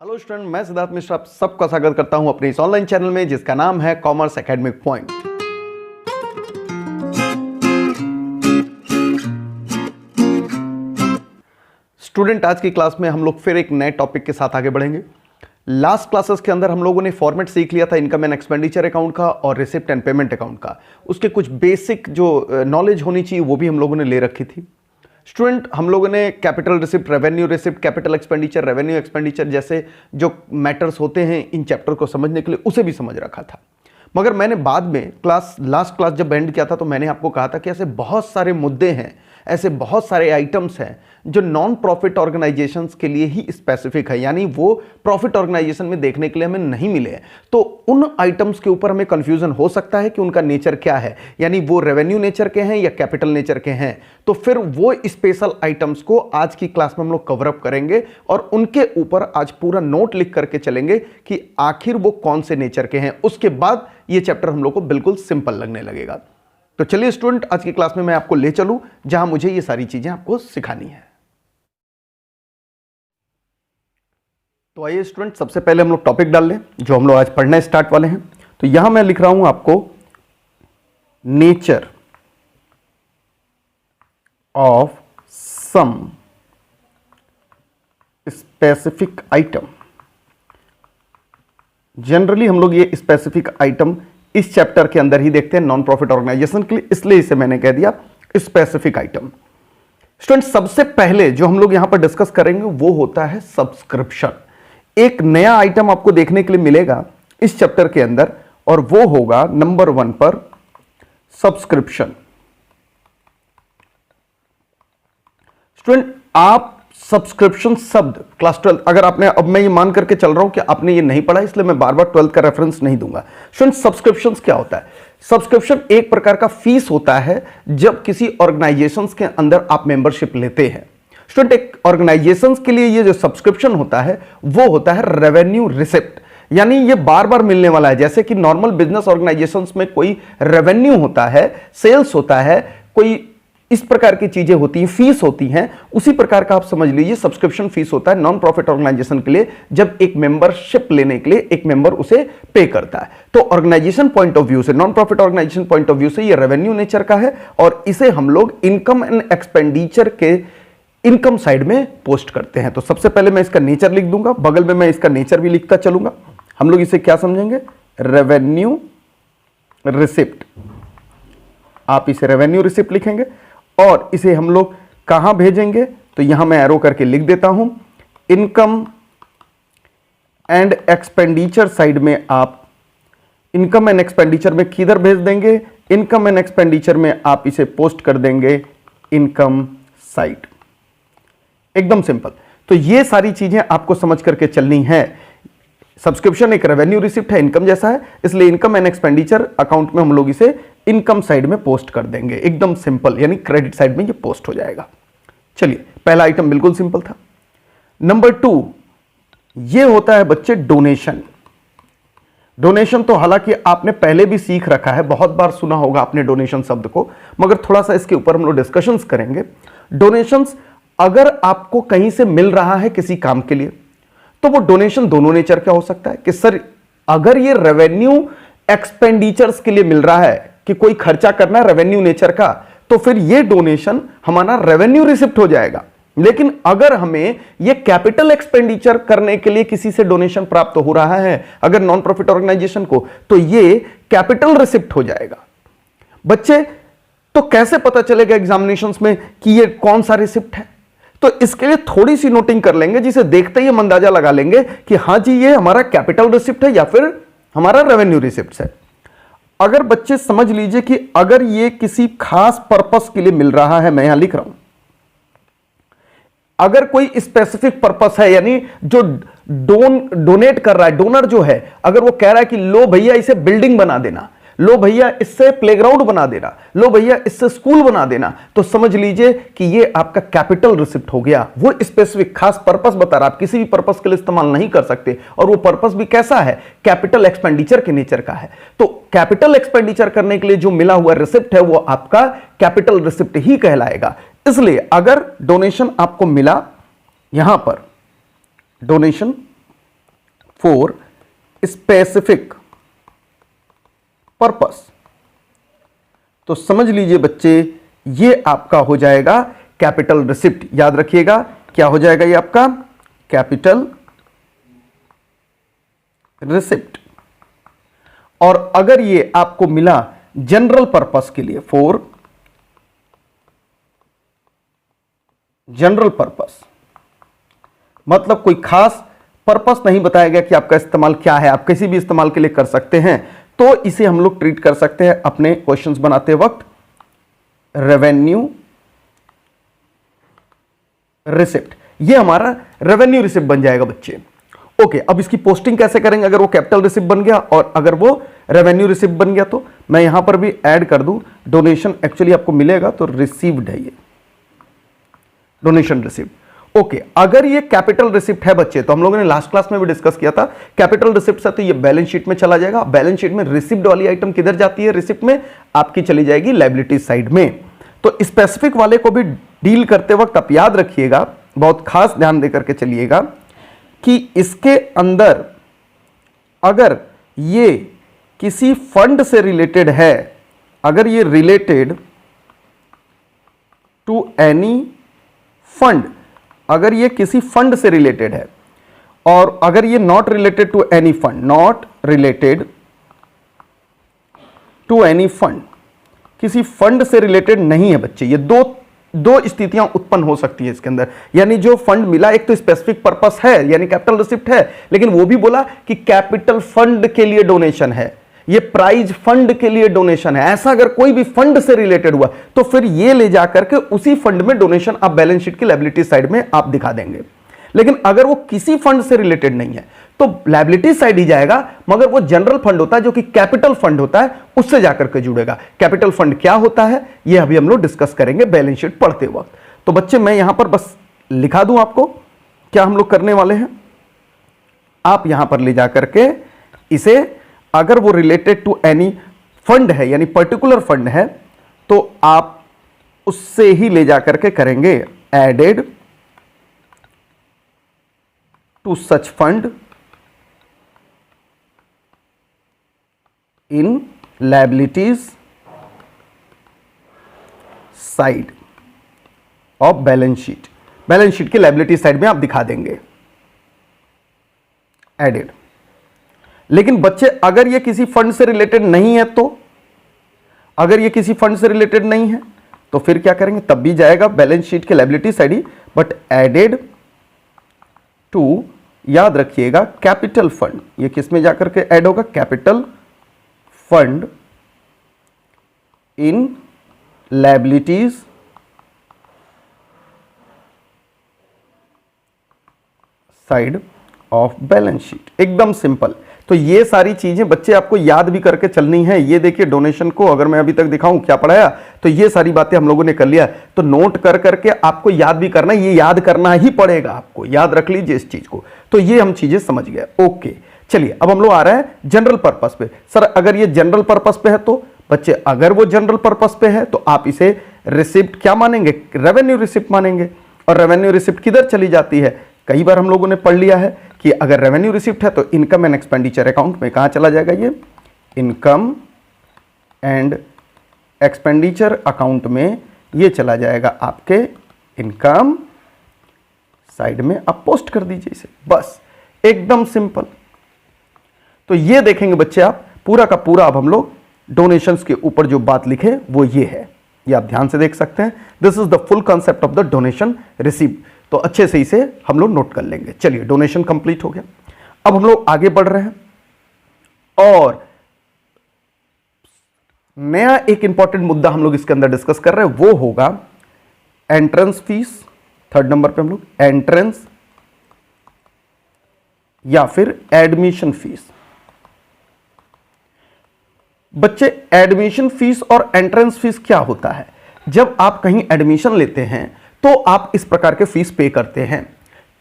Hello student, मैं सिद्धार्थ मिश्रा आप सबका स्वागत करता हूं अपने इस ऑनलाइन चैनल में जिसका नाम है कॉमर्स एकेडमिक पॉइंट। स्टूडेंट, आज की क्लास में हम लोग फिर एक नए टॉपिक के साथ आगे बढ़ेंगे। लास्ट क्लासेस के अंदर हम लोगों ने फॉर्मेट सीख लिया था इनकम एंड एक्सपेंडिचर अकाउंट का और रिसिप्ट एंड पेमेंट अकाउंट का। उसके कुछ बेसिक जो नॉलेज होनी चाहिए वो भी हम लोगों ने ले रखी थी। स्टूडेंट, हम लोगों ने capital receipt, revenue receipt, capital expenditure, revenue expenditure जैसे जो मैटर्स होते हैं इन चैप्टर को समझने के लिए उसे भी समझ रखा था। मगर मैंने बाद में लास्ट क्लास जब एंड किया था तो मैंने आपको कहा था कि ऐसे बहुत सारे मुद्दे हैं, ऐसे बहुत सारे आइटम्स हैं जो नॉन प्रॉफिट ऑर्गेनाइजेशंस के लिए ही स्पेसिफिक है, यानी वो प्रॉफिट ऑर्गेनाइजेशन में देखने के लिए हमें नहीं मिले हैं। तो उन आइटम्स के ऊपर हमें कंफ्यूजन हो सकता है कि उनका नेचर क्या है, यानी वो रेवेन्यू नेचर के हैं या कैपिटल नेचर के हैं। तो फिर वो स्पेशल आइटम्स को आज की क्लास में हम लोग कवर अप करेंगे और उनके ऊपर आज पूरा नोट लिख करके चलेंगे कि आखिर वो कौन से नेचर के हैं। उसके बाद ये चैप्टर हम लोग को बिल्कुल सिंपल लगने लगेगा। तो चलिए स्टूडेंट, आज की क्लास में मैं आपको ले चलूं जहां मुझे ये सारी चीजें आपको सिखानी है। तो आइए स्टूडेंट, सबसे पहले हम लोग टॉपिक डाल लें जो हम लोग आज पढ़ना स्टार्ट वाले हैं। तो यहां मैं लिख रहा हूं आपको nature of some specific item. Generally हम लोग ये स्पेसिफिक आइटम इस चैप्टर के अंदर ही देखते हैं नॉन प्रॉफिट ऑर्गेनाइजेशन के लिए, इसलिए इसे मैंने कह दिया स्पेसिफिक आइटम। स्टूडेंट, सबसे पहले जो हम लोग यहां पर डिस्कस करेंगे वो होता है सब्सक्रिप्शन। एक नया आइटम आपको देखने के लिए मिलेगा इस चैप्टर के अंदर और वो होगा नंबर 1 पर सब्सक्रिप्शन। स्टूडेंट, आप सब्सक्रिप्शन शब्द क्लास 12 अगर आपने, अब मैं ये मान करके चल रहा हूं कि आपने ये नहीं पढ़ा इसलिए मैं बार बार 12 का रेफरेंस नहीं दूंगा। स्टूडेंट, सब्सक्रिप्शन क्या होता है? सब्सक्रिप्शन एक प्रकार का फीस होता है जब किसी ऑर्गेनाइजेशंस के अंदर आप मेंबरशिप लेते हैं। स्टूडेंट, एक ऑर्गेनाइजेशंस के लिए ये जो सब्सक्रिप्शन होता है वो होता है रेवेन्यू रिसिप्ट, यानी ये बार बार मिलने वाला है। जैसे कि नॉर्मल बिजनेस ऑर्गेनाइजेशंस में कोई रेवेन्यू होता है, सेल्स होता है, कोई इस प्रकार की चीजें होती हैं, फीस होती हैं, उसी प्रकार का आप समझ लीजिए सब्सक्रिप्शन फीस होता है नॉन प्रॉफिट ऑर्गेनाइजेशन के लिए जब एक मेंबरशिप लेने के लिए एक मेंबर उसे पे करता है। तो ऑर्गेनाइजेशन पॉइंट ऑफ व्यू से, non profit organization point of view से ये रेवेन्यू नेचर का है और इसे हम लोग इनकम एंड एक्सपेंडिचर के इनकम साइड में पोस्ट करते हैं। तो सबसे पहले मैं इसका नेचर लिख दूंगा, बगल में मैं इसका नेचर भी लिखता चलूंगा। हम लोग इसे क्या समझेंगे? Revenue receipt. आप इसे रेवेन्यू रिसिप्ट लिखेंगे और इसे हम लोग कहां भेजेंगे? तो यहां मैं एरो करके लिख देता हूं इनकम एंड एक्सपेंडिचर साइड में। आप इनकम एंड एक्सपेंडिचर में किधर भेज देंगे? इनकम एंड एक्सपेंडिचर में आप इसे पोस्ट कर देंगे इनकम साइड। एकदम सिंपल। तो ये सारी चीजें आपको समझ करके चलनी है। सब्सक्रिप्शन एक रेवेन्यू रिसिप्ट है, इनकम जैसा है, इसलिए इनकम एंड एक्सपेंडिचर अकाउंट में हम लोग इसे इनकम साइड में पोस्ट कर देंगे। एकदम सिंपल, यानी क्रेडिट साइड में ये पोस्ट हो जाएगा। चलिए, पहला आइटम बिल्कुल सिंपल था। नंबर 2 ये होता है बच्चे डोनेशन। डोनेशन तो हालांकि आपने पहले भी सीख रखा है, बहुत बार सुना होगा आपने डोनेशन शब्द को, मगर थोड़ा सा इसके ऊपर हम लोग डिस्कशंस करेंगे। डोनेशंस अगर आपको कहीं से मिल रहा है किसी काम के लिए तो वो डोनेशन दोनों नेचर का हो सकता है कि सर अगर ये रेवेन्यू एक्सपेंडिचर्स के लिए मिल रहा है कि कोई खर्चा करना है रेवेन्यू नेचर का, तो फिर ये डोनेशन हमारा रेवेन्यू रिसिप्ट हो जाएगा। लेकिन अगर हमें ये कैपिटल एक्सपेंडिचर करने के लिए किसी से डोनेशन प्राप्त हो रहा है अगर नॉन प्रॉफिट ऑर्गेनाइजेशन को, तो ये कैपिटल रिसिप्ट हो जाएगा। बच्चे, तो कैसे पता चलेगा एग्जामिनेशंस में कि ये कौन सा रिसिप्ट है? तो इसके लिए थोड़ी सी नोटिंग कर लेंगे जिसे देखते ही हम अंदाजा लगा लेंगे कि हां जी ये हमारा कैपिटल रिसिप्ट है या फिर हमारा रेवेन्यू रिसिप्ट है। अगर बच्चे समझ लीजिए कि अगर ये किसी खास पर्पस के लिए मिल रहा है, मैं यहां लिख रहा हूं, अगर कोई स्पेसिफिक पर्पस है, यानी जो डोनेट कर रहा है, डोनर जो है, अगर वो कह रहा है कि लो भैया इसे बिल्डिंग बना देना, लो भैया इससे प्लेग्राउंड बना देना, लो भैया इससे स्कूल बना देना, तो समझ लीजिए कि ये आपका कैपिटल रिसिप्ट हो गया। वो स्पेसिफिक खास पर्पस बता रहा है, आप किसी भी पर्पस के लिए इस्तेमाल नहीं कर सकते और वो पर्पस भी कैसा है? कैपिटल एक्सपेंडिचर के नेचर का है। तो कैपिटल एक्सपेंडिचर करने के लिए जो मिला हुआ रिसिप्ट है वो आपका कैपिटल रिसिप्ट ही कहलाएगा। इसलिए अगर डोनेशन आपको मिला, यहां पर डोनेशन फॉर स्पेसिफिक पर्पस। तो समझ लीजिए बच्चे, ये आपका हो जाएगा कैपिटल रिसिप्ट। याद रखिएगा क्या हो जाएगा ये आपका कैपिटल रिसिप्ट। और अगर ये आपको मिला जनरल पर्पस के लिए, फॉर जनरल पर्पस, मतलब कोई खास पर्पस नहीं बताया गया कि आपका इस्तेमाल क्या है, आप किसी भी इस्तेमाल के लिए कर सकते हैं, तो इसे हम लोग ट्रीट कर सकते हैं अपने क्वेश्चंस बनाते वक्त रेवेन्यू रिसिप्ट। ये हमारा रेवेन्यू रिसिप्ट बन जाएगा बच्चे। ओके, अब इसकी पोस्टिंग कैसे करेंगे? अगर वो कैपिटल रिसिप्ट बन गया और अगर वो रेवेन्यू रिसिप्ट बन गया, तो मैं यहां पर भी ऐड कर दूं डोनेशन। एक्चुअली आपको मिलेगा तो रिसीव्ड है ये डोनेशन रिसिप्ट। ओके, अगर ये कैपिटल रिसिप्ट है बच्चे, तो हम लोगों ने लास्ट क्लास में भी डिस्कस किया था, कैपिटल रिसिप्ट है तो ये बैलेंस शीट में चला जाएगा। बैलेंस शीट में रिसिप्ट वाली आइटम किधर जाती है? रिसिप्ट में आपकी चली जाएगी लायबिलिटी साइड में। तो स्पेसिफिक वाले को भी डील करते वक्त आप याद रखिएगा, बहुत खास ध्यान देकर के चलिएगा कि इसके अंदर अगर ये किसी फंड से रिलेटेड है, अगर ये रिलेटेड टू एनी फंड, अगर ये किसी फंड से रिलेटेड है, और अगर ये not related to any fund, not related to any fund, किसी फंड से रिलेटेड नहीं है बच्चे, ये दो स्थितियां उत्पन्न हो सकती है इसके अंदर। यानी जो फंड मिला, एक तो स्पेसिफिक पर्पस है यानी कैपिटल रिसिप्ट है, लेकिन वो भी बोला कि कैपिटल फंड के लिए डोनेशन है, ये प्राइज फंड के लिए डोनेशन है। ऐसा अगर कोई भी फंड से रिलेटेड हुआ तो फिर ये ले जाकर के उसी फंड में डोनेशन आप बैलेंस शीट की लायबिलिटी साइड में आप दिखा देंगे। लेकिन अगर वो किसी फंड से रिलेटेड नहीं है तो लायबिलिटी साइड ही जाएगा, मगर वो जनरल फंड होता है जो कि कैपिटल फंड होता है, उससे जाकर के जुड़ेगा। कैपिटल फंड क्या होता है ये अभी हम लोग डिस्कस करेंगे बैलेंस शीट पढ़ते वक्त। तो बच्चे मैं यहां पर बस लिखा दूं आपको क्या हम लोग करने वाले हैं। आप यहां पर ले जाकर के इसे, अगर वो रिलेटेड टू एनी फंड है यानी पर्टिकुलर फंड है, तो आप उससे ही ले जाकर के करेंगे added to such fund in liabilities side of balance sheet. Balance sheet की लायबिलिटी साइड में आप दिखा देंगे एडेड। लेकिन बच्चे अगर ये किसी फंड से रिलेटेड नहीं है, तो अगर ये किसी फंड से रिलेटेड नहीं है तो फिर क्या करेंगे? तब भी जाएगा बैलेंस शीट के लायबिलिटी साइड ही, बट एडेड टू, याद रखिएगा कैपिटल फंड। ये किस में जाकर के ऐड होगा? Capital fund in liabilities side of balance sheet. एकदम सिंपल। तो ये सारी चीजें बच्चे आपको याद भी करके चलनी है। ये देखिए डोनेशन को अगर मैं अभी तक दिखाऊं क्या पढ़ाया, तो ये सारी बातें हम लोगों ने कर लिया। तो नोट कर करके आपको याद भी करना है, ये याद करना ही पड़ेगा आपको, याद रख लीजिए इस चीज को। तो ये हम चीजें समझ गए। ओके, चलिए अब हम लोग आ रहे हैं जनरल पर्पस पे। सर अगर ये जनरल पर्पस पे है तो बच्चे, अगर वो जनरल पर्पस पे है तो आप इसे रिसिप्ट क्या मानेंगे? रेवेन्यू रिसिप्ट मानेंगे। और रेवेन्यू रिसिप्ट किधर चली जाती है? कई बार हम लोगों ने पढ़ लिया है कि अगर रेवेन्यू रिसिप्ट है तो इनकम एंड एक्सपेंडिचर अकाउंट में कहां चला जाएगा? ये इनकम एंड एक्सपेंडिचर अकाउंट में ये चला जाएगा आपके इनकम साइड में। आप पोस्ट कर दीजिए इसे, बस एकदम सिंपल। तो ये देखेंगे बच्चे आप पूरा का पूरा, अब हम लोग डोनेशंस के ऊपर जो बात लिखे वो ये है, ये आप ध्यान से देख सकते हैं। This is the full concept of the donation received. तो अच्छे से इसे हम लोग नोट कर लेंगे। चलिए डोनेशन कंप्लीट हो गया। अब हम लोग आगे बढ़ रहे हैं और नया एक इंपॉर्टेंट मुद्दा हम लोग इसके अंदर डिस्कस कर रहे हैं, वो होगा एंट्रेंस फीस। थर्ड नंबर पे हम लोग एंट्रेंस या फिर एडमिशन फीस। बच्चे एडमिशन फीस और एंट्रेंस फीस क्या होता है? जब आप कहीं एडमिशन लेते हैं तो आप इस प्रकार के फीस पे करते हैं।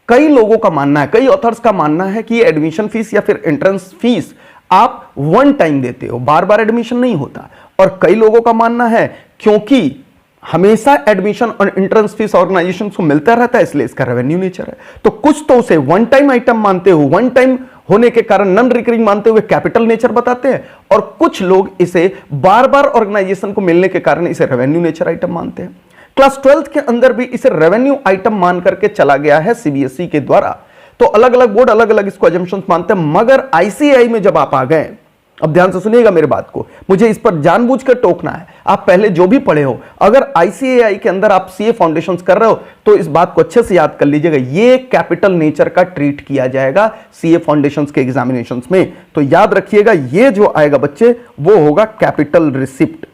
कई लोगों का मानना है, कई ऑथर्स का मानना है कि एडमिशन फीस या फिर एंट्रेंस फीस आप वन टाइम देते हो, बार बार एडमिशन नहीं होता। और कई लोगों का मानना है क्योंकि हमेशा एडमिशन और एंट्रेंस फीस ऑर्गेनाइजेशन को मिलता रहता है इसलिए इसका रेवेन्यू नेचर है। तो कुछ तो उसे वन टाइम आइटम मानते हो, वन टाइम होने के कारण नॉन रिकरिंग मानते हुए कैपिटल नेचर बताते हैं, और कुछ लोग इसे बार बार ऑर्गेनाइजेशन को मिलने के कारण इसे रेवेन्यू नेचर आइटम मानते हैं। क्लास 12th के अंदर भी इसे रेवेन्यू आइटम मान करके चला गया है सीबीएसई के द्वारा। तो अलग अलग बोर्ड अलग अलग इसको एजम्पशंस मानते हैं, मगर आईसीएआई में जब आप आ गए, अब ध्यान से सुनिएगा मेरे बात को, मुझे इस पर जानबूझकर टोकना है। आप पहले जो भी पढ़े हो, अगर आईसीएआई के अंदर आप सीए फाउंडेशंस कर रहे हो तो इस बात को अच्छे से याद कर लीजिएगा, ये कैपिटल नेचर का ट्रीट किया जाएगा सीए फाउंडेशंस के एग्जामिनेशंस में। तो याद रखिएगा, ये जो आएगा बच्चे वो होगा कैपिटल रिसिप्ट।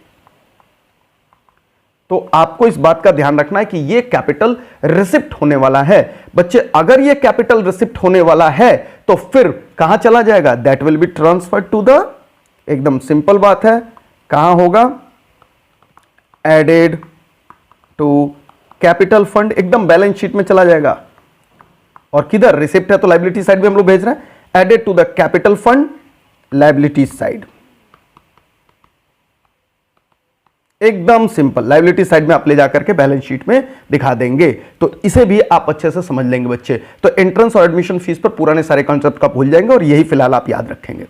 तो आपको इस बात का ध्यान रखना है कि ये कैपिटल रिसिप्ट होने वाला है। बच्चे अगर ये कैपिटल रिसिप्ट होने वाला है तो फिर कहां चला जाएगा, that will be transferred to the, एकदम सिंपल बात है, कहां होगा, एडेड टू कैपिटल फंड, एकदम बैलेंस शीट में चला जाएगा। और किधर रिसिप्ट है तो लायबिलिटी साइड में हम लोग भेज रहे हैं, added to the capital fund liability side, एकदम सिंपल, लायबिलिटी साइड में आप ले जाकर के बैलेंस शीट में दिखा देंगे। तो इसे भी आप अच्छे से समझ लेंगे बच्चे। तो एंट्रेंस और एडमिशन फीस पर पुराने सारे कॉन्सेप्ट का भूल जाएंगे और यही फिलहाल आप याद रखेंगे।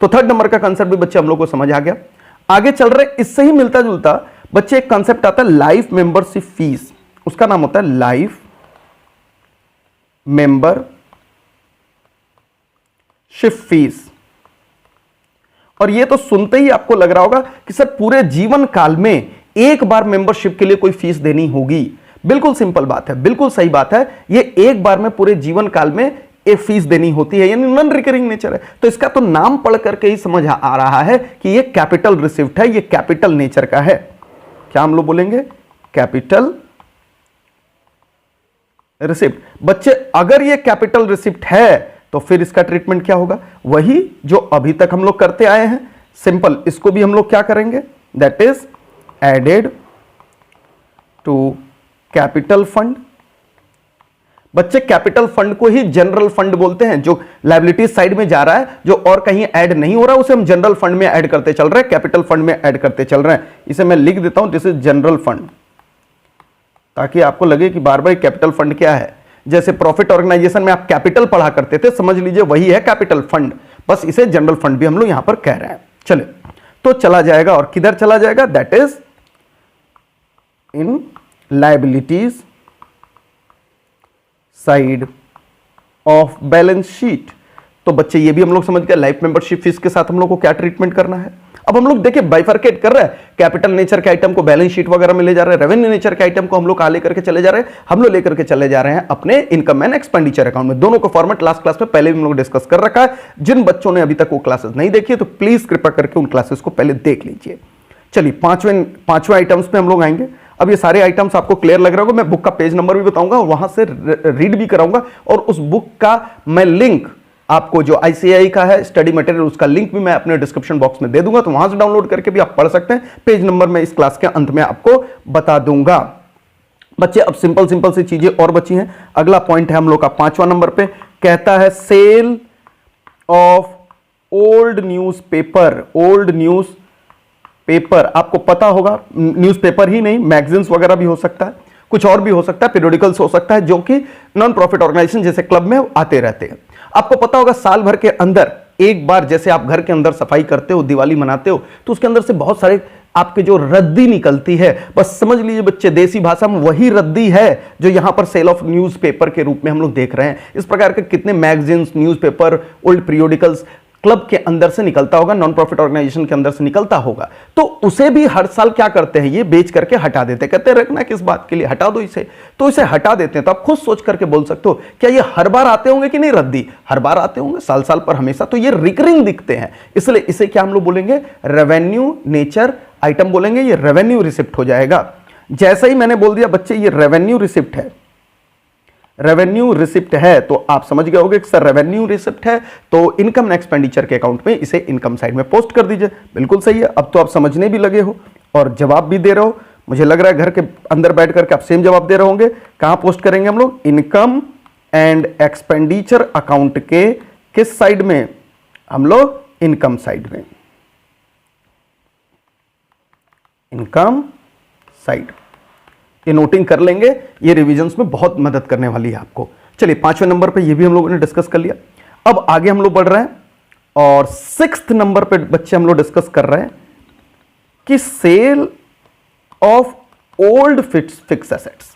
तो थर्ड नंबर का कॉन्सेप्ट भी बच्चे हम लोग को समझ आ गया। आगे चल रहे, इससे ही मिलता जुलता बच्चे एक कॉन्सेप्ट आता है लाइफ मेंबरशिप फीस, उसका नाम होता है लाइफ मेंबरशिप फीस। और ये तो सुनते ही आपको लग रहा होगा कि सर पूरे जीवन काल में एक बार मेंबरशिप के लिए कोई फीस देनी होगी। बिल्कुल सिंपल बात है, बिल्कुल सही बात है, ये एक बार में पूरे जीवन काल में एक फीस देनी होती है, यानी नॉन रिकरिंग नेचर है। तो इसका तो नाम पढ़ करके ही समझ आ रहा है कि ये कैपिटल रिसिप्ट है, ये कैपिटल नेचर का है। क्या हम लोग बोलेंगे, कैपिटल रिसिप्ट। बच्चे अगर ये कैपिटल रिसिप्ट है तो फिर इसका ट्रीटमेंट क्या होगा, वही जो अभी तक हम लोग करते आए हैं, सिंपल। इसको भी हम लोग क्या करेंगे, that is added to capital fund. बच्चे कैपिटल फंड को ही जनरल फंड बोलते हैं, जो लायबिलिटी साइड में जा रहा है, जो और कहीं ऐड नहीं हो रहा उसे हम जनरल फंड में ऐड करते चल रहे हैं, कैपिटल फंड में ऐड करते चल रहे हैं। इसे मैं लिख देता हूं, दिस इज जनरल फंड, ताकि आपको लगे कि बार बार कैपिटल फंड क्या है। जैसे प्रॉफिट ऑर्गेनाइजेशन में आप कैपिटल पढ़ा करते थे, समझ लीजिए वही है कैपिटल फंड, बस इसे जनरल फंड भी हम लोग यहां पर कह रहे हैं। चले तो चला जाएगा, और किधर चला जाएगा, that is in liabilities side of balance sheet. तो बच्चे ये भी हम लोग समझ गए लाइफ मेंबरशिप फीस के साथ हम लोग को क्या ट्रीटमेंट करना है। अब हम लोग देखिए बाइफरकेट कर रहे हैं, कैपिटल नेचर के आइटम को बैलेंस शीट वगैरह में ले जा रहे हैं, रेवेन्यू नेचर के आइटम को हम लोग कहां लेकर के चले जा रहे हैं, हम लोग लेकर के चले जा रहे हैं अपने इनकम एंड एक्सपेंडिचर अकाउंट में। दोनों का फॉर्मेट लास्ट क्लास में पहले भी हम लोग डिस्कस कर रखा है। जिन बच्चों ने अभी तक वो क्लासेस नहीं देखी तो प्लीज कृपया करके उन क्लासेस को पहले देख लीजिए। चलिए पांचवें आइटम्स पे हम लोग आएंगे। अब ये सारे आइटम्स आपको क्लियर लग रहा होगा, मैं बुक का पेज नंबर भी बताऊंगा, वहां से रीड भी कराऊंगा, और उस बुक का मैं लिंक आपको, जो आईसीएआई का है स्टडी मटेरियल, उसका लिंक भी मैं अपने डिस्क्रिप्शन बॉक्स में दे दूंगा, तो वहां से डाउनलोड करके भी आप पढ़ सकते हैं। पेज नंबर मैं इस क्लास के अंत में आपको बता दूंगा। बच्चे अब सिंपल सी चीजें और बची हैं। अगला पॉइंट है हम लोग का 5वां नंबर पे, कहता है sale of old newspaper. Old newspaper, आपको पता होगा न्यूज़पेपर ही नहीं, मैगजीन्स वगैरह भी हो सकता है, कुछ और भी हो सकता है, पीरियोडिकल्स हो सकता है, जो कि नॉन प्रॉफिट ऑर्गेनाइजेशन जैसे क्लब में आते रहते हैं। आपको पता होगा साल भर के अंदर एक बार, जैसे आप घर के अंदर सफाई करते हो, दिवाली मनाते हो, तो उसके अंदर से बहुत सारे आपके जो रद्दी निकलती है, बस समझ लीजिए बच्चे देसी भाषा में वही रद्दी है जो यहां पर सेल ऑफ न्यूज़पेपर के रूप में हम लोग देख रहे हैं। इस प्रकार के कितने magazines, newspaper, old periodicals club के अंदर से निकलता होगा, नॉन प्रॉफिट ऑर्गेनाइजेशन के अंदर से निकलता होगा, तो उसे भी हर साल क्या करते हैं, ये बेच करके हटा देते हैं। कहते हैं रखना किस बात के लिए, हटा दो इसे, तो इसे हटा देते हैं। तो आप खुद सोच करके बोल सकते हो, क्या ये हर बार आते होंगे कि नहीं, रद्दी हर बार आते होंगे, साल साल पर हमेशा, तो ये रिकरिंग दिखते हैं, इसलिए इसे क्या हम लोग बोलेंगे, रेवेन्यू नेचर आइटम बोलेंगे, ये रेवेन्यू रिसिप्ट हो जाएगा। जैसे ही मैंने बोल दिया बच्चे ये रेवेन्यू रिसिप्ट है, रेवेन्यू रिसिप्ट है, तो आप समझ गए होंगे कि सर रेवेन्यू रिसिप्ट है तो इनकम एंड एक्सपेंडिचर के अकाउंट में इसे इनकम साइड में पोस्ट कर दीजिए। बिल्कुल सही है, अब तो आप समझने भी लगे हो और जवाब भी दे रहे हो। मुझे लग रहा है घर के अंदर बैठ करके आप सेम जवाब दे रहे होंगे। कहां पोस्ट करेंगे हम लोग, इनकम एंड एक्सपेंडिचर अकाउंट के किस साइड में, हम लोग इनकम साइड में, इनकम साइड। ये नोटिंग कर लेंगे, ये रिवीजन्स में बहुत मदद करने वाली है आपको। चलिए 5वें नंबर पे ये भी हम लोगों ने डिस्कस कर लिया। अब आगे हम लोग बढ़ रहे हैं और 6th नंबर पे बच्चे हम लोग डिस्कस कर रहे हैं कि sale of old fix assets.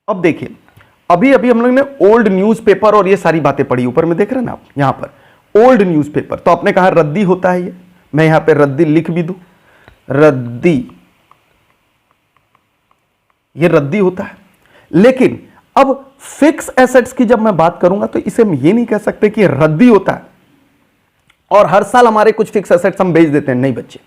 अब देखिए, अभी अभी हम लोग ने ओल्ड न्यूज़पेपर और ये सारी बातें पढ़ी, ऊपर में देख रहे हैं ना आप, यहां पर ओल्ड न्यूज़पेपर, तो आपने कहा रद्दी होता है ये, मैं यहां पे रद्दी लिख भी दूं, रद्दी, ये रद्दी होता है। लेकिन अब फिक्स एसेट्स की जब मैं बात करूंगा तो इसे हम ये नहीं कह सकते कि रद्दी होता है और हर साल हमारे कुछ फिक्स एसेट्स हम बेच देते हैं, नहीं बच्चे।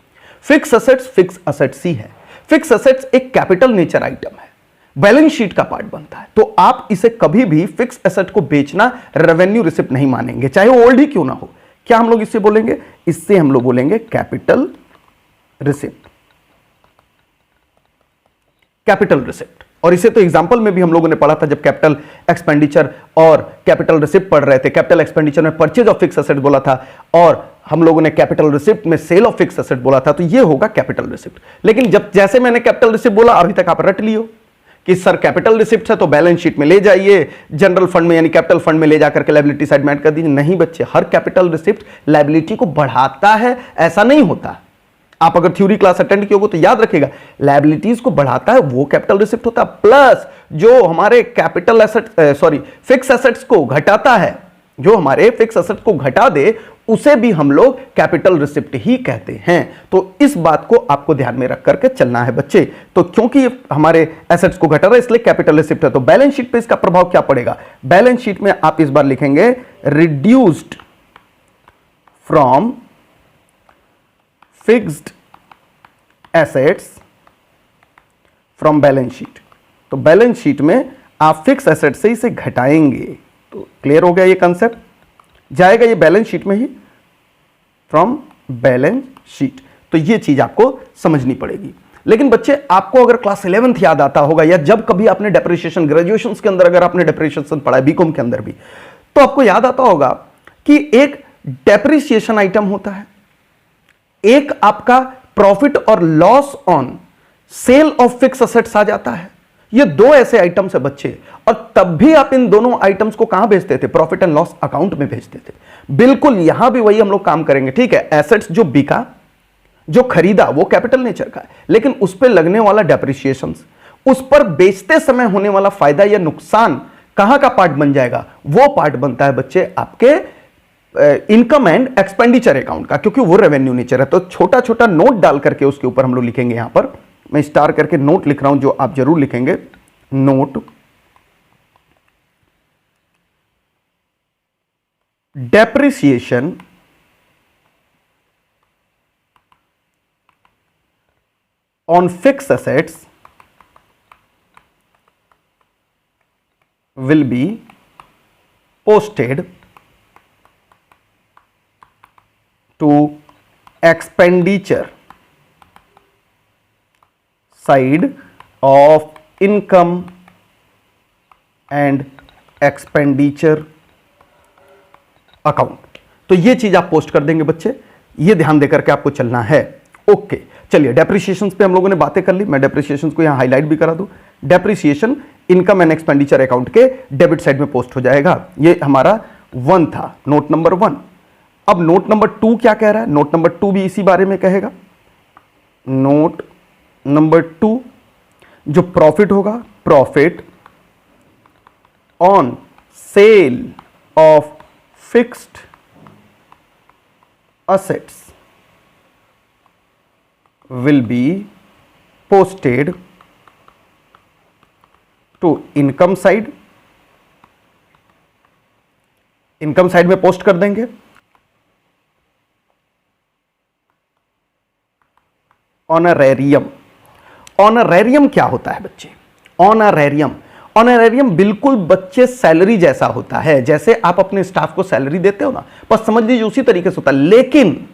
फिक्स एसेट्स ही है। फिक्स एसेट्स एक कैपिटल नेचर आइटम है, बैलेंस शीट का पार्ट बनता है, तो आप इसे कभी भी फिक्स एसेट को बेचना रेवेन्यू रिसिप्ट नहीं मानेंगे, चाहे वो ओल्ड ही क्यों ना हो। क्या हम लोग इससे बोलेंगे? इससे हम लोग बोलेंगे कैपिटल रिसिप्ट, कैपिटल रिसिप्ट। और इसे तो एग्जांपल में भी हम लोगों ने पढ़ा था जब कैपिटल एक्सपेंडिचर और कैपिटल रिसिप्ट पढ़ रहे थे। कैपिटल एक्सपेंडिचर में परचेज ऑफ फिक्स एसेट बोला था और हम लोगों ने कैपिटल रिसिप्ट में सेल ऑफ फिक्स एसेट बोला था, तो ये होगा कैपिटल रिसिप्ट। लेकिन जब जैसे मैंने कैपिटल रिसिप्ट बोला, अभी तक आप रट लियो कि सर कैपिटल रिसिप्ट है तो बैलेंस शीट में ले जाइए, जनरल फंड में यानी कैपिटल फंड में ले जाकर के लायबिलिटी साइड में ऐड कर दीजिए। नहीं बच्चे, हर कैपिटल रिसिप्ट लायबिलिटी को बढ़ाता है, ऐसा नहीं होता। आप अगर थ्योरी क्लास अटेंड किए हो तो याद रखिएगा, लायबिलिटीज को बढ़ाता है वो कैपिटल रिसिप्ट होता है, प्लस जो हमारे कैपिटल एसेट फिक्स एसेट्स को घटाता है, जो हमारे फिक्स एसेट को घटा दे, उसे भी हम लोग कैपिटल रिसिप्ट ही कहते हैं। तो इस बात को आपको ध्यान में रख करके चलना है बच्चे। तो क्योंकि हमारे एसेट्स को घटा रहा है इसलिए कैपिटल रिसिप्ट है, तो बैलेंस शीट पे इसका प्रभाव क्या पड़ेगा? बैलेंस शीट में आप इस बार लिखेंगे reduced from fixed assets from balance sheet. तो बैलेंस शीट में आप फिक्स एसेट से इसे घटाएंगे। तो क्लियर हो गया ये कंसेप्ट, जाएगा ये बैलेंस शीट में ही, फ्रॉम बैलेंस शीट। तो ये चीज आपको समझनी पड़ेगी। लेकिन बच्चे, आपको अगर क्लास 11th याद आता होगा या जब कभी आपने डेप्रिसिएशन ग्रेजुएशन के अंदर अगर आपने डेप्रिसिएशन पढ़ा है बीकॉम के अंदर भी, तो आपको याद आता होगा कि एक डेप्रिसिएशन आइटम होता है, एक आपका प्रॉफिट और loss on sale of fix assets आ जाता है। ये दो ऐसे आइटम्स है बच्चे, और तब भी आप इन दोनों आइटम्स को कहां भेजते थे? प्रॉफिट एंड लॉस अकाउंट में भेजते थे। बिल्कुल यहां भी वही हम लोग काम करेंगे, ठीक है। एसेट्स जो बिका, जो खरीदा, वो कैपिटल नेचर का है, लेकिन उस पर लगने वाला डेप्रिसिएशन, उस पर बेचते समय होने वाला फायदा या नुकसान कहां का पार्ट बन जाएगा? वो पार्ट बनता है बच्चे आपके इनकम एंड एक्सपेंडिचर अकाउंट का, क्योंकि वो रेवेन्यू नेचर है। तो छोटा छोटा नोट डाल करके उसके ऊपर हम लोग लिखेंगे, यहां पर मैं स्टार करके नोट लिख रहा हूं, जो आप जरूर लिखेंगे, note depreciation on fix assets will be posted to expenditure side of income and expenditure account। तो ये चीज आप पोस्ट कर देंगे बच्चे, ये ध्यान देकर के आपको चलना है। ओके, चलिए डेप्रिसिएशन पे हम लोगों ने बातें कर ली, मैं डेप्रिसिएशन को यहां हाईलाइट भी करा दूं। Depreciation income and expenditure account के डेबिट साइड में पोस्ट हो जाएगा। ये हमारा 1 था, नोट नंबर 1। अब नोट नंबर 2 क्या कह रहा है? नोट नंबर 2 भी इसी बारे में कहेगा। नोट नंबर 2, जो प्रॉफिट होगा, profit on sale of fixed assets will be posted to income side। Income side में पोस्ट कर देंगे। ऑनरेरियम, ऑनरेरियम क्या होता है बच्चे? ऑनरेरियम, ऑनरेरियम बिल्कुल बच्चे सैलरी जैसा होता है, जैसे आप अपने स्टाफ को सैलरी देते हो ना, बस समझ लीजिए उसी तरीके से होता है। लेकिन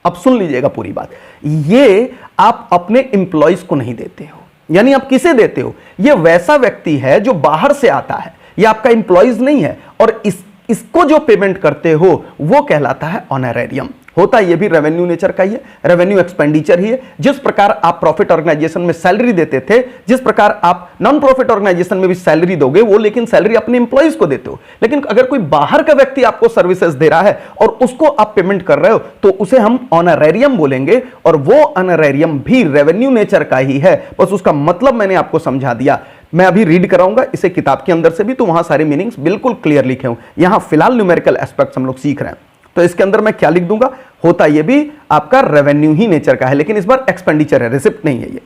अब सुन लीजिएगा पूरी बात, ये आप अपने एम्प्लॉइज को नहीं देते हो। यानी आप किसे देते हो? ये वैसा व्यक्ति है जो बाहर से आता है, ये आपका एम्प्लॉइज नहीं है, और इसको जो पेमेंट करते हो वो कहलाता है ऑनरेरियम। होता ये भी रेवेन्यू नेचर का ही है, रेवेन्यू एक्सपेंडिचर ही है। जिस प्रकार आप प्रॉफिट ऑर्गेनाइजेशन में सैलरी देते थे, जिस प्रकार आप नॉन प्रॉफिट ऑर्गेनाइजेशन में भी सैलरी दोगे, वो लेकिन सैलरी अपने एम्प्लॉइज को देते हो। लेकिन अगर कोई बाहर का व्यक्ति आपको सर्विसेज दे रहा है और उसको आप पेमेंट कर रहे हो, तो उसे हम ऑनरेरियम बोलेंगे, और वो ऑनरेरियम भी रेवेन्यू नेचर का ही है। बस उसका मतलब मैंने आपको समझा दिया। मैं अभी रीड कराऊंगा इसे किताब के अंदर से भी, तो वहां सारे मीनिंग्स बिल्कुल क्लियर लिखे हूं। यहां फिलहाल न्यूमेरिकल एस्पेक्ट्स हम लोग सीख रहे हैं, तो इसके अंदर मैं क्या लिख दूंगा, होता ये भी आपका रेवेन्यू ही नेचर का है, लेकिन इस बार एक्सपेंडिचर है, रिसिप्ट नहीं है ये।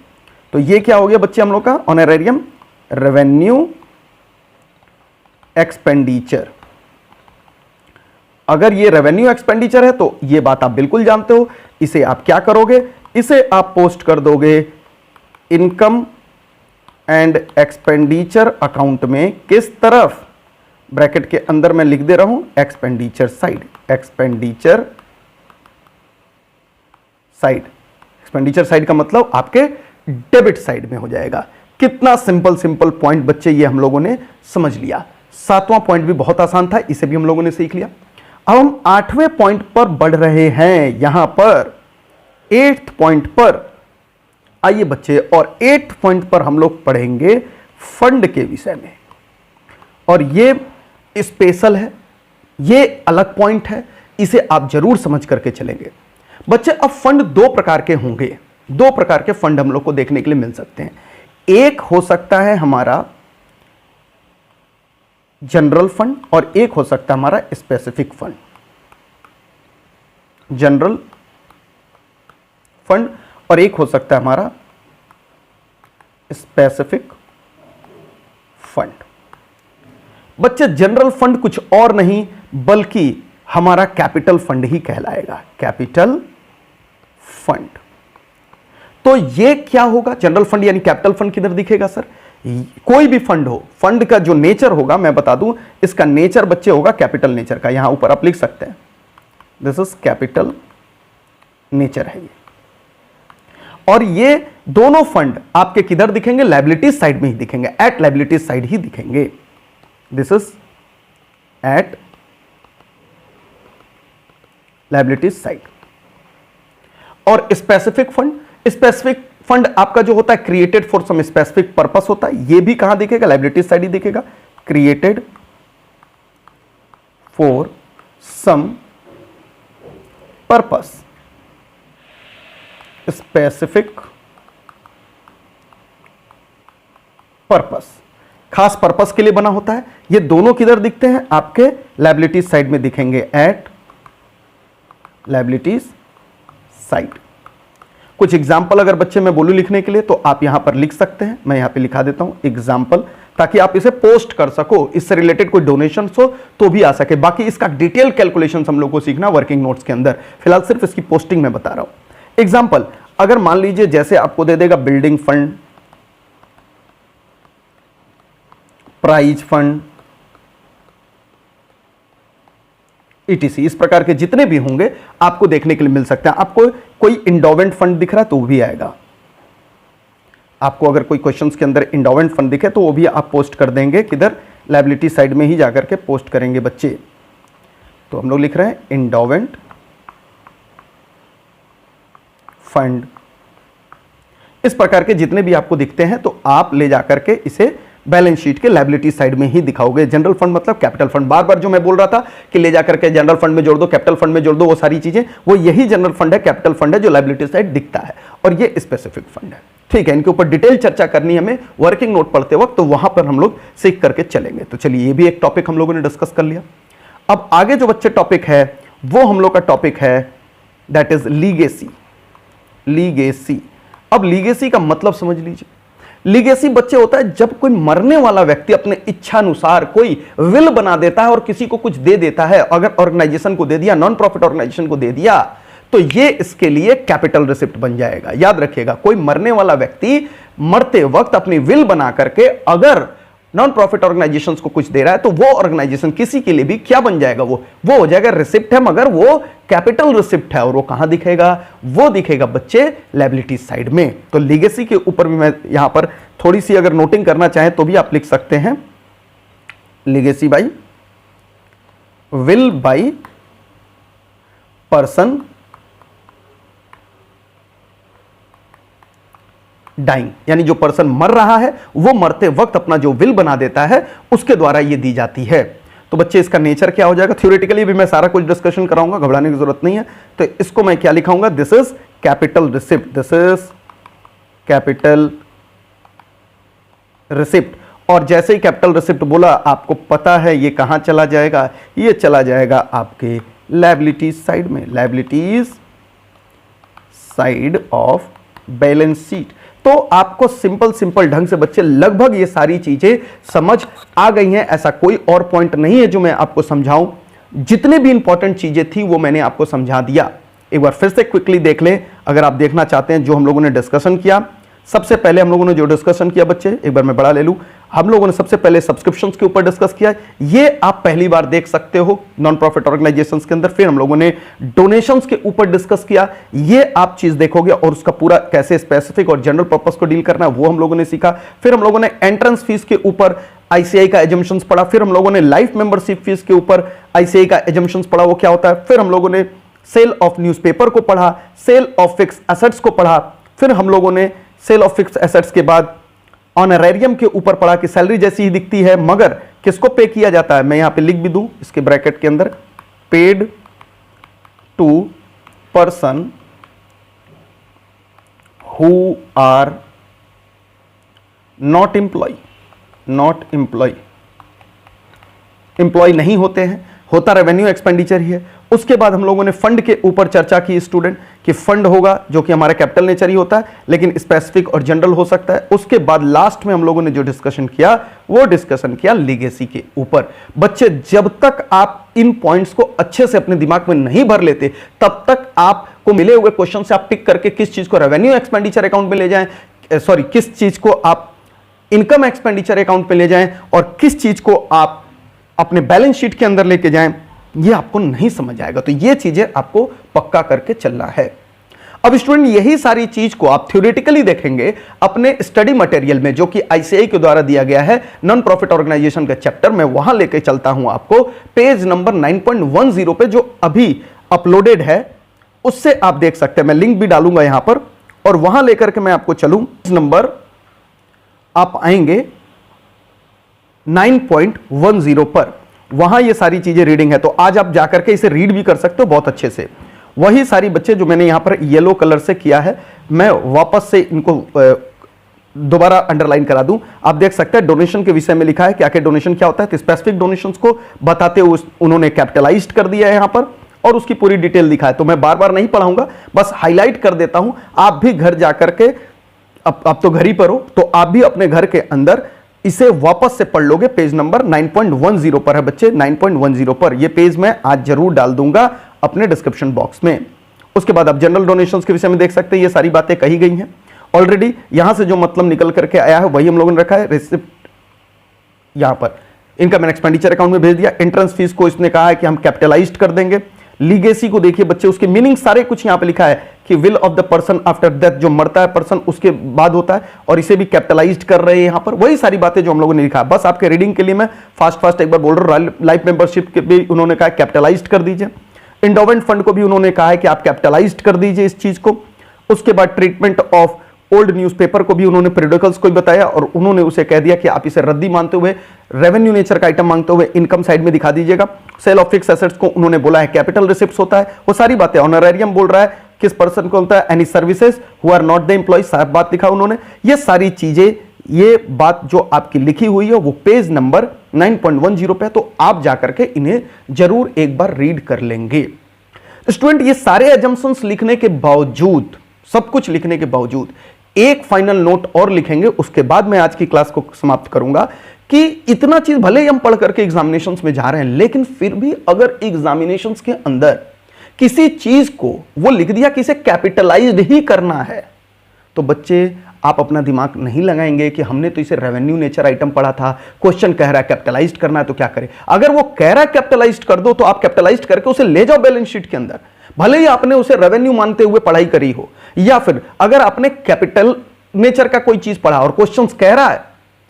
तो ये क्या हो गया बच्चे हम लोग का ऑनरेरियम, रेवेन्यू एक्सपेंडिचर। अगर ये रेवेन्यू एक्सपेंडिचर है तो ये बात आप बिल्कुल जानते हो। इसे आप क्या करोगे, इसे आप पोस्ट कर दोगे इनकम एंड एक्सपेंडिचर अकाउंट में। किस तरफ, ब्रैकेट के अंदर मैं लिख दे रहा हूं expenditure side, expenditure side. Expenditure side का मतलब आपके डेबिट साइड में हो जाएगा। कितना सिंपल सिंपल पॉइंट बच्चे ये हम लोगों ने समझ लिया। 7वां पॉइंट भी बहुत आसान था, इसे भी हम लोगों ने सीख लिया। अब हम 8वें पॉइंट पर बढ़ रहे हैं, यहां पर 8th पॉइंट पर आइए बच्चे, और 8th पॉइंट पर हम लोग पढ़ेंगे फंड के विषय में। और ये स्पेशल है, ये अलग पॉइंट है, इसे आप जरूर समझ करके चलेंगे बच्चे। अब फंड दो प्रकार के होंगे, दो प्रकार के फंड हम लोग को देखने के लिए मिल सकते हैं। एक हो सकता है हमारा जनरल फंड, और एक हो सकता है हमारा स्पेसिफिक फंड। जनरल फंड और एक हो सकता है हमारा स्पेसिफिक फंड। बच्चे जनरल फंड कुछ और नहीं बल्कि हमारा कैपिटल फंड ही कहलाएगा, कैपिटल फंड। तो ये क्या होगा, जनरल फंड यानी कैपिटल फंड किधर दिखेगा सर, कोई भी फंड हो, फंड का जो नेचर होगा मैं बता दूं, इसका नेचर बच्चे होगा कैपिटल नेचर का। यहां ऊपर आप लिख सकते हैं दिस इज कैपिटल नेचर है ये। और ये दोनों फंड आपके किधर दिखेंगे, लायबिलिटीज साइड में ही दिखेंगे, एट लायबिलिटीज साइड ही दिखेंगे। This is at liabilities side. और स्पेसिफिक फंड, स्पेसिफिक फंड आपका जो होता है created for some specific purpose होता है, ये भी कहां दिखेगा, लायबिलिटीज साइड ही दिखेगा। Created for some purpose, specific purpose, खास पर्पस के लिए बना होता है। ये दोनों किधर दिखते हैं, आपके लायबिलिटीज साइड में दिखेंगे, एट लायबिलिटीज साइड। कुछ एग्जाम्पल अगर बच्चे मैं बोलूं लिखने के लिए तो आप यहां पर लिख सकते हैं, मैं यहां पे लिखा देता हूं एग्जाम्पल, ताकि आप इसे पोस्ट कर सको, इससे रिलेटेड कोई डोनेशन हो तो भी आ सके। बाकी इसका डिटेल कैलकुलेशन हम लोग को सीखना वर्किंग नोट्स के अंदर, फिलहाल सिर्फ इसकी पोस्टिंग में बता रहा हूं। एग्जाम्पल अगर मान लीजिए जैसे आपको दे देगा building fund, prize fund, ETC, इस प्रकार के जितने भी होंगे आपको देखने के लिए मिल सकते हैं। आपको कोई इंडोवेंट फंड दिख रहा है तो वो भी आएगा। आपको अगर कोई क्वेश्चंस के अंदर इंडोवेंट फंड दिखे तो वो भी आप पोस्ट कर देंगे, किधर, लायबिलिटी साइड में ही जाकर के पोस्ट करेंगे बच्चे। तो हम लोग लिख रहे हैं इंडोवेंट फंड। इस प्रकार के जितने भी आपको दिखते हैं तो आप ले जाकर के इसे बैलेंस शीट के लायबिलिटी साइड में ही दिखाओगे। जनरल फंड मतलब कैपिटल फंड, बार बार जो मैं बोल रहा था कि ले जाकर के जनरल फंड में जोड़ दो, कैपिटल फंड में जोड़ दो, वो सारी चीजें, वो यही जनरल फंड है, कैपिटल फंड है जो लायबिलिटी साइड दिखता है, और ये स्पेसिफिक फंड है। ठीक है, इनके ऊपर डिटेल चर्चा करनी हमें वर्किंग नोट पढ़ते वक्त, तो वहां पर हम लोग सीख करके चलेंगे। तो चलिए, ये भी एक टॉपिक हम लोगों ने डिस्कस कर लिया। अब आगे जो बच्चे टॉपिक है वो हम लोग का टॉपिक है दैट इज लीगेसी। लीगेसी, अब लीगेसी का मतलब समझ लीजिए। लीगेसी बच्चे होता है जब कोई मरने वाला व्यक्ति अपने इच्छा अनुसार कोई विल बना देता है और किसी को कुछ दे देता है। अगर ऑर्गेनाइजेशन को दे दिया, नॉन प्रॉफिट ऑर्गेनाइजेशन को दे दिया, तो ये इसके लिए कैपिटल रिसिप्ट बन जाएगा। याद रखिएगा, कोई मरने वाला व्यक्ति मरते वक्त अपनी विल बना करके अगर नॉन प्रॉफिट ऑर्गेनाइजेशंस को कुछ दे रहा है तो वो ऑर्गेनाइजेशन किसी के लिए भी क्या बन जाएगा, वो हो जाएगा रिसिप्ट है, मगर वो कैपिटल रिसिप्ट है। और वो कहां दिखेगा, वो दिखेगा बच्चे लायबिलिटी साइड में। तो लीगेसी के ऊपर भी मैं यहां पर थोड़ी सी अगर नोटिंग करना चाहें तो भी आप लिख सकते हैं, legacy by will by person dying, यानी जो पर्सन मर रहा है वो मरते वक्त अपना जो विल बना देता है उसके द्वारा ये दी जाती है। तो बच्चे इसका नेचर क्या हो जाएगा, थ्योरेटिकली भी मैं सारा कुछ डिस्कशन कराऊंगा, घबराने की जरूरत नहीं है। तो इसको मैं क्या लिखाऊंगा, this is capital receipt, this is capital receipt. और जैसे ही कैपिटल रिसिप्ट बोला आपको पता है ये कहां चला जाएगा, ये चला जाएगा आपके लायबिलिटीज साइड में, liabilities side of balance sheet. तो आपको सिंपल ढंग से बच्चे लगभग ये सारी चीजें समझ आ गई हैं, ऐसा कोई और पॉइंट नहीं है जो मैं आपको समझाऊं। जितने भी इंपॉर्टेंट चीजें थी वो मैंने आपको समझा दिया। एक बार फिर से क्विकली देख लें अगर आप देखना चाहते हैं जो हम लोगों ने डिस्कशन किया। सबसे पहले हम लोगों ने जो डिस्कशन किया बच्चे, एक बार मैं बड़ा ले लूं, हम लोगों ने सबसे पहले सब्सक्रिप्शंस के ऊपर डिस्कस किया, ये आप पहली बार देख सकते हो नॉन प्रॉफिट ऑर्गेनाइजेशंस के अंदर। फिर हम लोगों ने डोनेशंस के ऊपर डिस्कस किया, ये आप चीज देखोगे, और उसका पूरा कैसे स्पेसिफिक और जनरल पर्पस को डील करना है वो हम लोगों ने सीखा। फिर हम लोगों ने एंट्रेंस फीस के ऊपर आईसीआई का एजम्पशंस पढ़ा। फिर हम लोगों ने लाइफ मेंबरशिप फीस के ऊपर आईसीआई का एजम्पशंस पढ़ा, वो क्या होता है। फिर हम लोगों ने सेल ऑफ न्यूज़पेपर को पढ़ा, सेल ऑफ फिक्स एसेट्स को पढ़ा। फिर हम लोगों ने सेल ऑफ फिक्स एसेट्स के बाद ऑनरेरियम के ऊपर पढ़ा कि सैलरी जैसी ही दिखती है मगर किसको पे किया जाता है, मैं यहां पे लिख भी दूं इसके ब्रैकेट के अंदर, paid to person who are not employ, not employ, employ नहीं होते हैं, होता रेवेन्यू एक्सपेंडिचर ही है। उसके बाद हम लोगों ने फंड के ऊपर चर्चा की स्टूडेंट कि फंड होगा जो कि हमारा कैपिटल नेचर ही होता है लेकिन स्पेसिफिक और जनरल हो सकता है। उसके बाद लास्ट में हम लोगों ने जो डिस्कशन किया वो डिस्कशन किया लीगेसी के ऊपर। बच्चे जब तक आप इन पॉइंट्स को अच्छे से अपने दिमाग में नहीं भर लेते तब तक आपको मिले हुए क्वेश्चन से आप पिक करके किस चीज को रेवेन्यू एक्सपेंडिचर अकाउंट में ले जाएं, सॉरी किस चीज को आप इनकम एक्सपेंडिचर अकाउंट पे ले जाएं और किस चीज को आप अपने बैलेंस शीट के अंदर लेके जाएं, ये आपको नहीं समझ आएगा। तो ये चीजें आपको पक्का करके चलना है। अब स्टूडेंट यही सारी चीज को आप थ्योरेटिकली देखेंगे अपने स्टडी मटेरियल में जो कि आईसीआई के द्वारा दिया गया है नॉन प्रॉफिट ऑर्गेनाइजेशन का चैप्टर, मैं वहां लेके चलता हूं आपको पेज नंबर 9.10 पे जो अभी अपलोडेड है उससे आप देख सकते हैं। मैं लिंक भी डालूंगा यहां पर और वहां लेकर के मैं आपको चलूं। नंबर आप आएंगे 9.10 पर, वहां ये सारी चीजें रीडिंग है। तो आज आप जाकर के इसे रीड भी कर सकते हो बहुत अच्छे से। वही सारी बच्चे जो मैंने यहां पर येलो कलर से किया है मैं वापस से इनको दोबारा अंडरलाइन करा दूं। आप देख सकते हैं डोनेशन के विषय में लिखा है क्या क्या डोनेशन क्या होता है, तो स्पेसिफिक डोनेशंस को बताते हुए उन्होंने कैपिटलाइज्ड कर दिया है यहां पर और उसकी पूरी डिटेल लिखा है। तो मैं बार बार नहीं पढ़ाऊंगा, बस हाईलाइट कर देता हूं। आप भी घर जाकर के अब तो घर ही पर हो तो आप भी अपने घर के अंदर इसे वापस से पढ़ लोगे। पेज नंबर 9.10 पर है बच्चे, 9.10 पर। यह पेज मैं आज जरूर डाल दूंगा अपने डिस्क्रिप्शन बॉक्स में। उसके बाद आप जनरल डोनेशंस के विषय में देख सकते हैं, ये सारी बातें कही गई हैं ऑलरेडी। यहां से जो मतलब निकल करके आया है वही हम लोगों ने रखा है। रिसिप्ट यहां पर इनकम एंड एक्सपेंडिचर अकाउंट में भेज दिया। एंट्रेंस फीस को इसने कहा है कि हम कैपिटलाइज्ड कर देंगे। लीगेसी को देखिए बच्चे, उसके मीनिंग सारे कुछ यहां पे लिखा है कि will of the person after death, जो मरता है पर्सन उसके बाद होता है और इसे भी कैपिटलाइज्ड कर रहे हैं यहां पर। वही सारी बातें जो हम लोगों ने लिखा है, बस आपके रीडिंग के लिए मैं फास्ट एक बार बोल रहा हूं। लाइफ मेंबरशिप के भी उन्होंने कहा कैपिटलाइज्ड कर दीजिए। इंडोवेंट फंड को भी उन्होंने कहा है कि आप कैपिटलाइज्ड कर दीजिए इस चीज को। उसके बाद ट्रीटमेंट ऑफ ओल्ड न्यूज़पेपर को भी उन्होंने पीरियोडिकल्स को भी बताया और उन्होंने उसे कह दिया कि आप इसे रद्दी मानते हुए रेवेन्यू नेचर का आइटम मांगते हुए इनकम साइड में दिखा दीजिएगा। सेल ऑफ फिक्स एसेट्स को उन्होंने बोला है कैपिटल रिसिप्ट्स होता है। वो सारी बातें, ऑनरेरियम बोल रहा है किस पर्सन को होता है, any services who are not the employ, साफ बात लिखा उन्होंने। ये सारी चीजें, ये बात जो आपकी लिखी हुई है वो पेज नंबर 9.10 पे, तो आप जाकर के इन्हें जरूर एक बार रीड कर लेंगे। स्टूडेंट ये सारे एजम्पशंस लिखने के बावजूद, सब कुछ लिखने के बावजूद एक फाइनल नोट और लिखेंगे, उसके बाद मैं आज की क्लास को समाप्त करूंगा कि इतना चीज भले ही हम पढ़ करके एग्जामिनेशंस में जा रहे हैं लेकिन फिर भी अगर एग्जामिनेशंस के अंदर किसी चीज को वो लिख दिया कि इसे कैपिटलाइज्ड ही करना है तो बच्चे आप अपना दिमाग नहीं लगाएंगे कि हमने तो इसे रेवेन्यू नेचर आइटम पढ़ा था, क्वेश्चन कह रहा है कैपिटलाइज्ड करना है तो क्या करें। अगर वो कह रहा है कैपिटलाइज्ड कर दो तो आप कैपिटलाइज्ड करके उसे ले जाओ बैलेंस शीट के अंदर, भले ही आपने उसे रेवेन्यू मानते हुए पढ़ाई करी हो। या फिर अगर आपने कैपिटल नेचर का कोई चीज पढ़ा और क्वेश्चन कह रहा है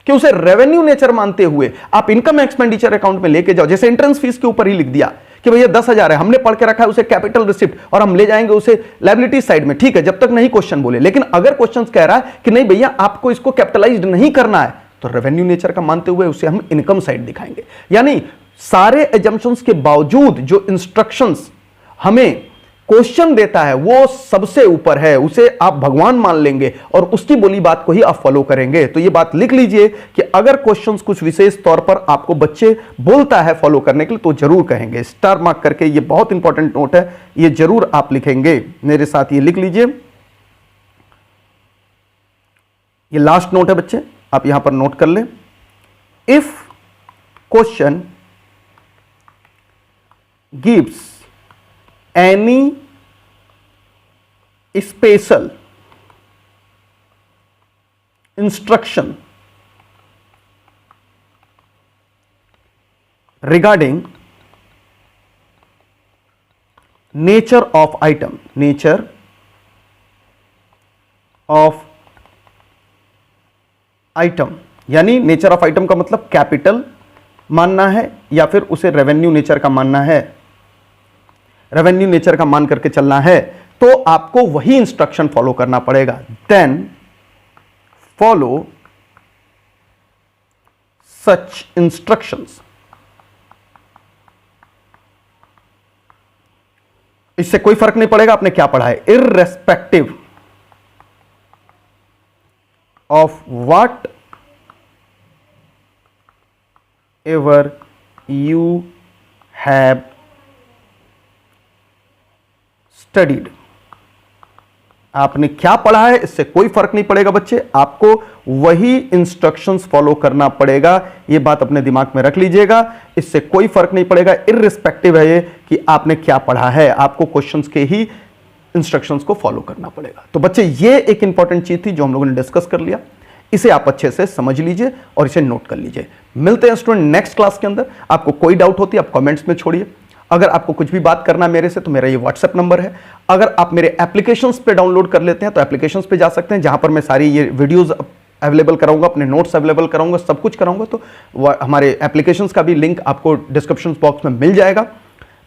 कि उसे रेवेन्यू नेचर मानते हुए आप इनकम एक्सपेंडिचर अकाउंट में लेके जाओ, जैसे एंट्रेंस फीस के ऊपर ही लिख दिया कि भैया 10,000 है, हमने पढ़ के रखा है उसे कैपिटल रिसिप्ट और हम ले जाएंगे उसे लायबिलिटी साइड में, ठीक है, जब तक नहीं क्वेश्चन बोले। लेकिन अगर क्वेश्चन कह रहा है कि नहीं भैया आपको इसको कैपिटलाइज्ड नहीं करना है, तो रेवेन्यू नेचर का मानते हुए उसे हम इनकम साइड दिखाएंगे। यानी सारे एजम्पशंस के बावजूद जो इंस्ट्रक्शंस हमें क्वेश्चन देता है वो सबसे ऊपर है, उसे आप भगवान मान लेंगे और उसकी बोली बात को ही आप फॉलो करेंगे। तो ये बात लिख लीजिए कि अगर क्वेश्चंस कुछ विशेष तौर पर आपको बच्चे बोलता है फॉलो करने के लिए तो जरूर कहेंगे, स्टार मार्क करके। ये बहुत इंपॉर्टेंट नोट है, ये जरूर आप लिखेंगे मेरे साथ, ये लिख लीजिए। ये लास्ट नोट है बच्चे, आप यहां पर नोट कर लें। If question gives any special instruction regarding nature of item, nature of item, यानी नेचर ऑफ आइटम का मतलब कैपिटल मानना है या फिर उसे रेवेन्यू नेचर का मानना है, रेवेन्यू नेचर का मान करके चलना है, तो आपको वही इंस्ट्रक्शन फॉलो करना पड़ेगा। देन फॉलो सच इंस्ट्रक्शंस। इससे कोई फर्क नहीं पड़ेगा आपने क्या पढ़ा है, irrespective of what ever you have studied. आपने क्या पढ़ा है इससे कोई फर्क नहीं पड़ेगा बच्चे, आपको वही इंस्ट्रक्शंस फॉलो करना पड़ेगा। यह बात अपने दिमाग में रख लीजिएगा, इससे कोई फर्क नहीं पड़ेगा, इररिस्पेक्टिव है ये कि आपने क्या पढ़ा है, आपको क्वेश्चंस के ही इंस्ट्रक्शंस को फॉलो करना पड़ेगा। तो बच्चे ये एक इंपॉर्टेंट चीज थी जो हम लोगों ने डिस्कस कर लिया, इसे आप अच्छे से समझ लीजिए और इसे नोट कर लीजिए। मिलते हैं स्टूडेंट नेक्स्ट क्लास के अंदर। आपको कोई डाउट होती है आप कमेंट्स में छोड़िए। अगर आपको कुछ भी बात करना मेरे से तो मेरा ये व्हाट्सएप नंबर है। अगर आप मेरे एप्लीकेशंस पे डाउनलोड कर लेते हैं तो एप्लीकेशंस पे जा सकते हैं, जहां पर मैं सारी ये वीडियोस अवेलेबल कराऊंगा, अपने नोट्स अवेलेबल कराऊंगा, सब कुछ कराऊंगा। तो हमारे एप्लीकेशंस का भी लिंक आपको डिस्क्रिप्शन बॉक्स में मिल जाएगा।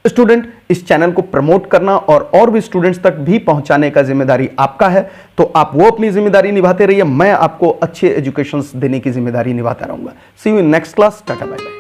स्टूडेंट, इस चैनल को प्रमोट करना और भी स्टूडेंट्स तक भी पहुंचाने का जिम्मेदारी आपका है, तो आप वो अपनी जिम्मेदारी निभाते रहिए, मैं आपको अच्छे एजुकेशन देने की जिम्मेदारी निभाता रहूंगा। See you in next class, tata bye bye.